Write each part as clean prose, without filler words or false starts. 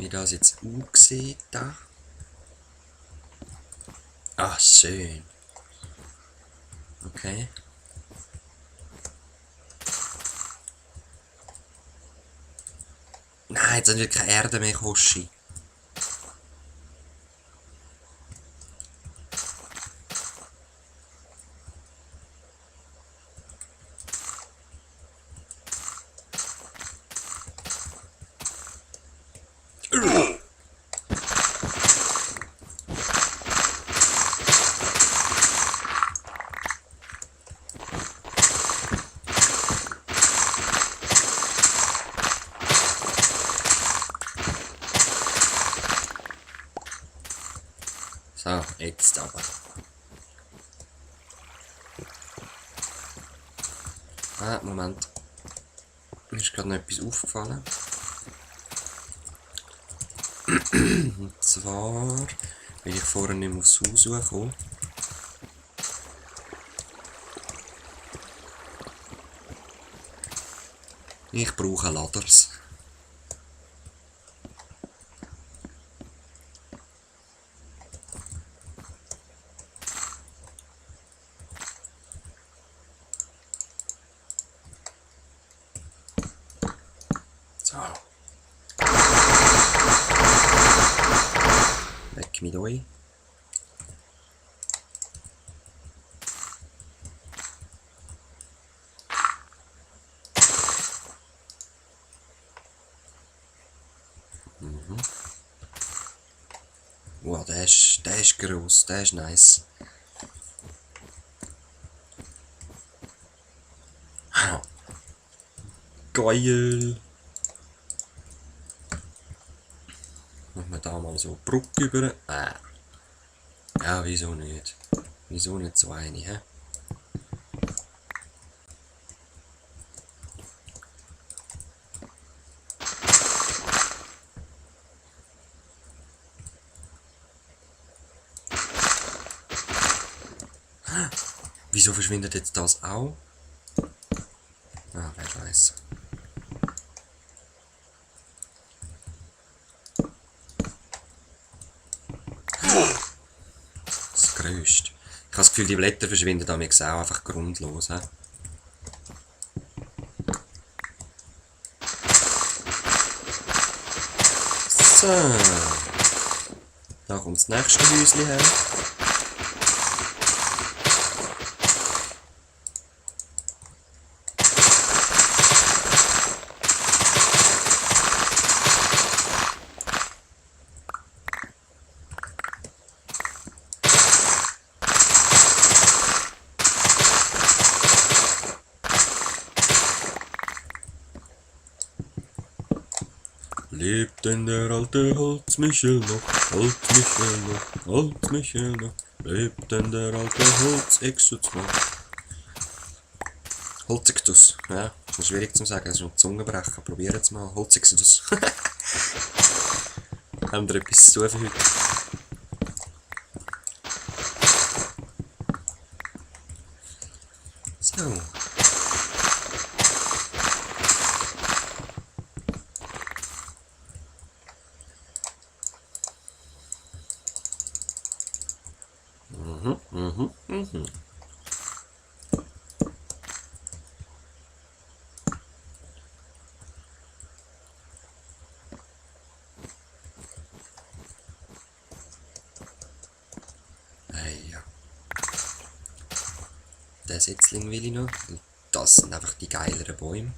wie das jetzt aussieht da. Ah, schön. Okay. Nein, jetzt haben wir keine Erde mehr, Koshi. So, jetzt aber. Ah, Moment. Mir ist gerade noch etwas aufgefallen. Und zwar, weil ich vorher nicht mehr aufs Haus gekommen. Ich brauche Laders. So. Weg mit euch. Wow, der ist gross, der ist nice. Geil! Machen wir da mal so eine Brücke über. Ja, wieso nicht? Wieso nicht so eine, hä? Wieso verschwindet jetzt das auch? Ah, wer weiß. Das Größte. Ich habe das Gefühl, die Blätter verschwinden damit auch einfach grundlos. He? So. Da kommt das nächste Häuschen her. Lebt denn der alte Holzmichel noch? Holzmichel noch, Holzmichel noch. Lebt denn der alte Holzexus noch? Holzextus, ja, ist noch schwierig zu sagen, es ist noch Zungenbrecher. Probieren es mal. Holzextus. Haben wir etwas zu tun für heute? So. Hey, ja. Den Setzling will ich noch. Das sind einfach die geileren Bäume.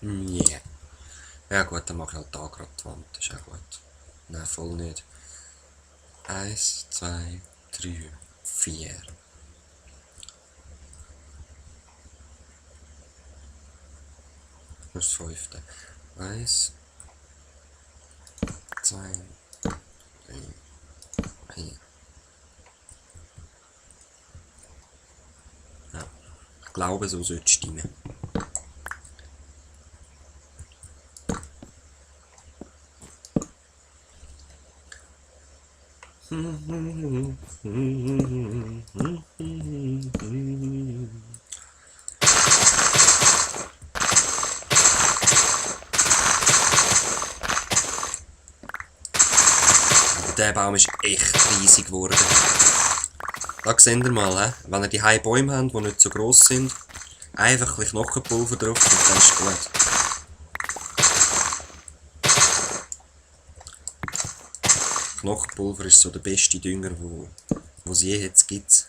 Yeah. Ja gut, dann mache ich halt da gerade die Wand, das ist auch gut. Nein, voll nicht. 1, 2, 3, 4. Das fünfte. 1, 2, 3, 4. Ja, ich glaube, so sollte es stimmen. Der Baum ist echt riesig geworden. Da seht ihr mal, he? Wenn ihr die high Bäume habt, die nicht so gross sind, einfach ein bisschen Knochenpulver drauf und dann ist gut. Knochenpulver ist so der beste Dünger, wo es je jetzt gibt.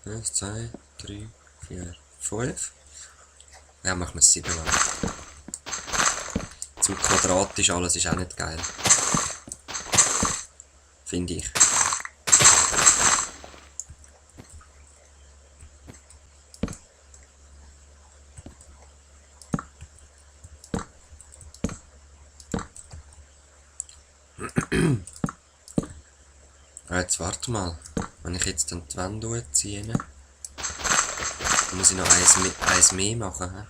Eins, 2, 3, 4, 5. Ja, machen wir es 7 lang. Zu quadratisch alles ist auch nicht geil. Finde ich. Jetzt warte mal. Wenn ich jetzt dann die Wände ziehe, dann muss ich noch eins mehr machen. He?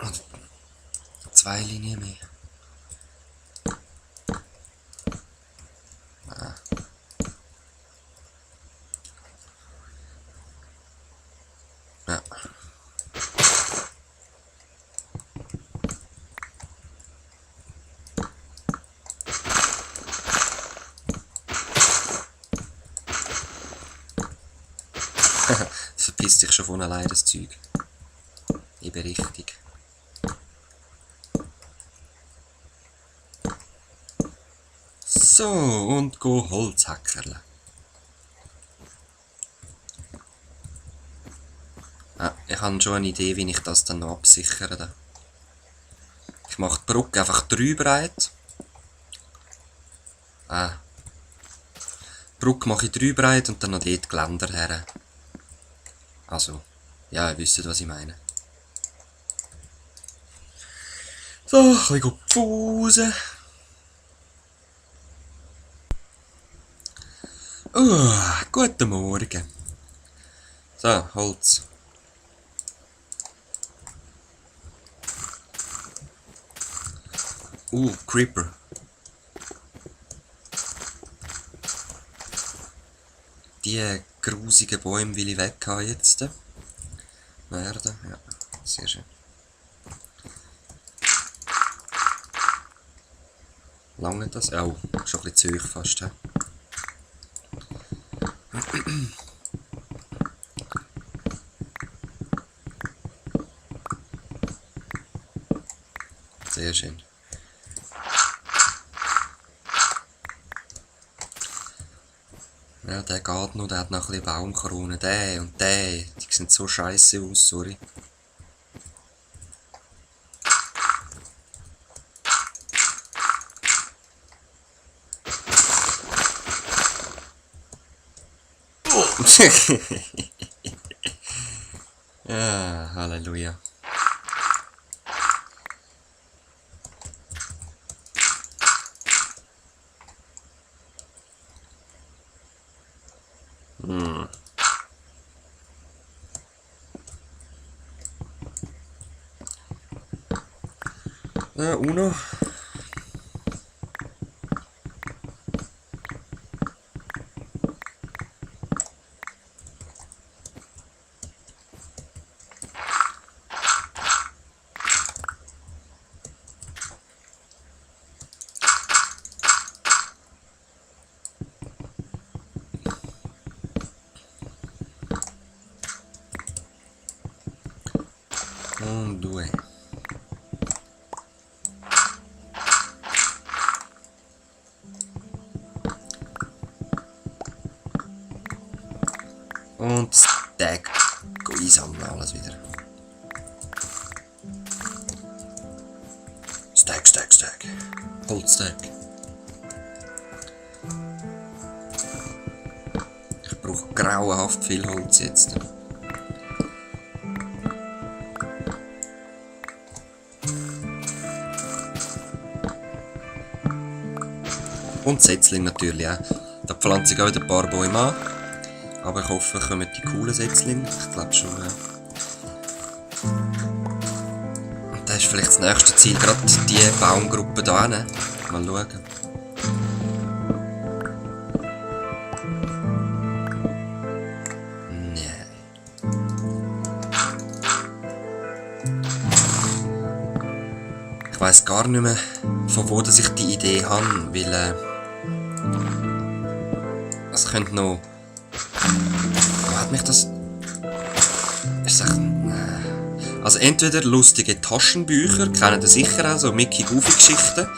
Oder 2 Linien mehr. Ah. Ja. Das verpisst sich schon von allein, das Zeug. Eben richtig. So, und go Holz hackerle. Ah, ich habe schon eine Idee, wie ich das dann noch absichere. Ich mache die Brücke einfach 3 breit. Die Brücke mache ich 3 breit und dann noch dort Geländer her. Also, ja, ihr wisst, was ich meine. So, ein bisschen Pause. Guten Morgen. So, Holz. Creeper. Die grusigen Bäume will ich weg haben jetzt. Werden. Ja, sehr schön. Lange das? Oh, schon ein bisschen zu hoch fast. He? Sehr schön. Ja, der geht noch, der hat noch ein bisschen Baumkronen. Der und der, die sehen so scheiße aus, sorry. Ja, Halleluja. Uno. Un, due. Und Stack einsammeln alles wieder. Stack, Stack, Stack. Holzstack. Ich brauche grauenhaft viel Holz jetzt. Und Setzling natürlich auch. Da pflanze ich auch wieder ein paar Bäume an. Aber ich hoffe, kommen die coolen Setzlinge. Ich glaube schon. Und das ist vielleicht das nächste Ziel, gerade die Baumgruppe da hinten. Mal schauen. Nein. Ich weiss gar nicht mehr, von wo dass ich die Idee habe, weil es könnte noch... Wo hat mich das... Ist das... Also entweder lustige Taschenbücher, kennen ihr sicher auch, so Mickey Goofy Geschichten.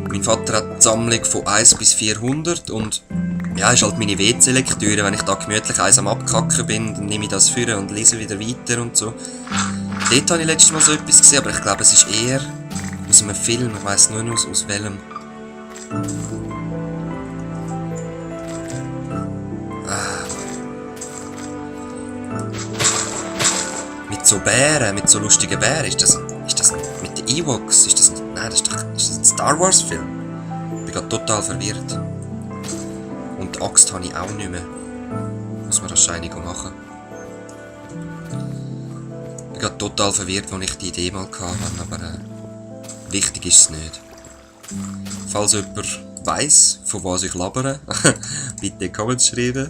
Mein Vater hat eine Sammlung von 1 bis 400 und ja, ist halt meine WC-Lektüre. Wenn ich da gemütlich eins am Abkacken bin, dann nehme ich das vor und lese wieder weiter und so. Dort habe ich letztes Mal so etwas gesehen, aber ich glaube, es ist eher aus einem Film, ich weiss nur noch aus welchem. Mit so Bären, mit so lustigen Bären, ist das mit den Ewoks, ist das ein Star Wars Film? Ich bin gerade total verwirrt. Und die Axt habe ich auch nicht mehr. Muss man wahrscheinlich machen. Ich bin gerade total verwirrt, als ich die Idee mal hatte, aber wichtig ist es nicht. Falls jemand weiss, von was ich labere, bitte Comments schreiben.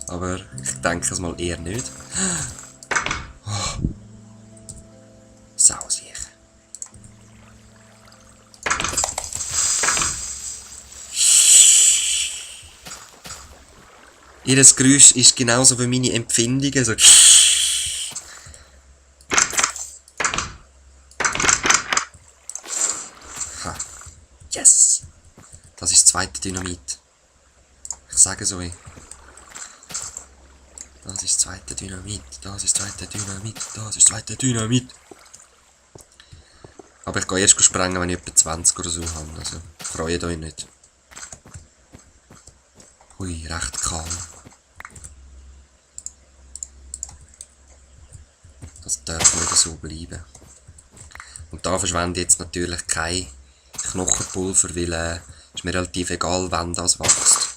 Aber ich denke es mal eher nicht. Oh. Sausicher. Ihr Geräusch ist genauso wie meine Empfindungen. So. Ha. Yes! Das ist das zweite Dynamit. Ich sage so. Das ist das zweite Dynamit. Das ist das zweite Dynamit. Das ist das zweite Dynamit. Aber ich gehe erst sprengen, wenn ich etwa 20 oder so habe. Also freut euch nicht. Hui, recht kahl. Das darf nicht so bleiben. Und da verschwende ich jetzt natürlich kein Knochenpulver, weil ist mir relativ egal, wann das wächst.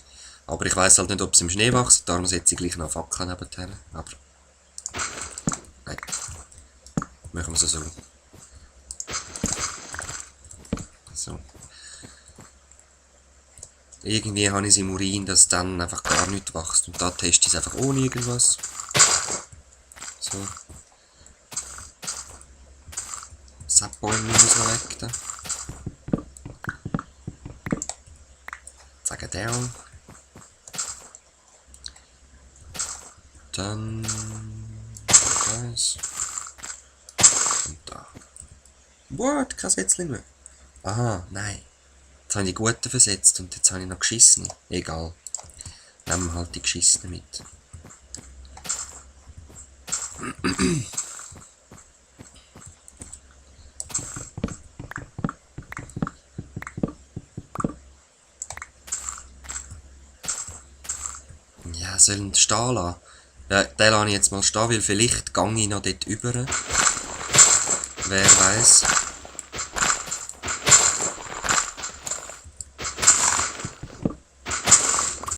Aber ich weiss halt nicht, ob es im Schnee wächst, darum setze ich gleich noch Fackeln nebenher. Aber nein, machen wir es so. So. Irgendwie habe ich es im Urin, dass dann einfach gar nichts wächst. Und da teste ich es einfach ohne irgendwas. So. Sappbäume müssen wir weg. Da. Zack, down. Dann das. Und da. What? Kein Setzling mehr. Aha, nein. Jetzt habe ich die guten versetzt und jetzt habe ich noch geschissene. Egal. Nehmen wir halt die geschissene mit. Ja, sollen stehen lassen. Ja, den lasse ich jetzt mal stehen, weil vielleicht gehe ich noch dort über. Wer weiß.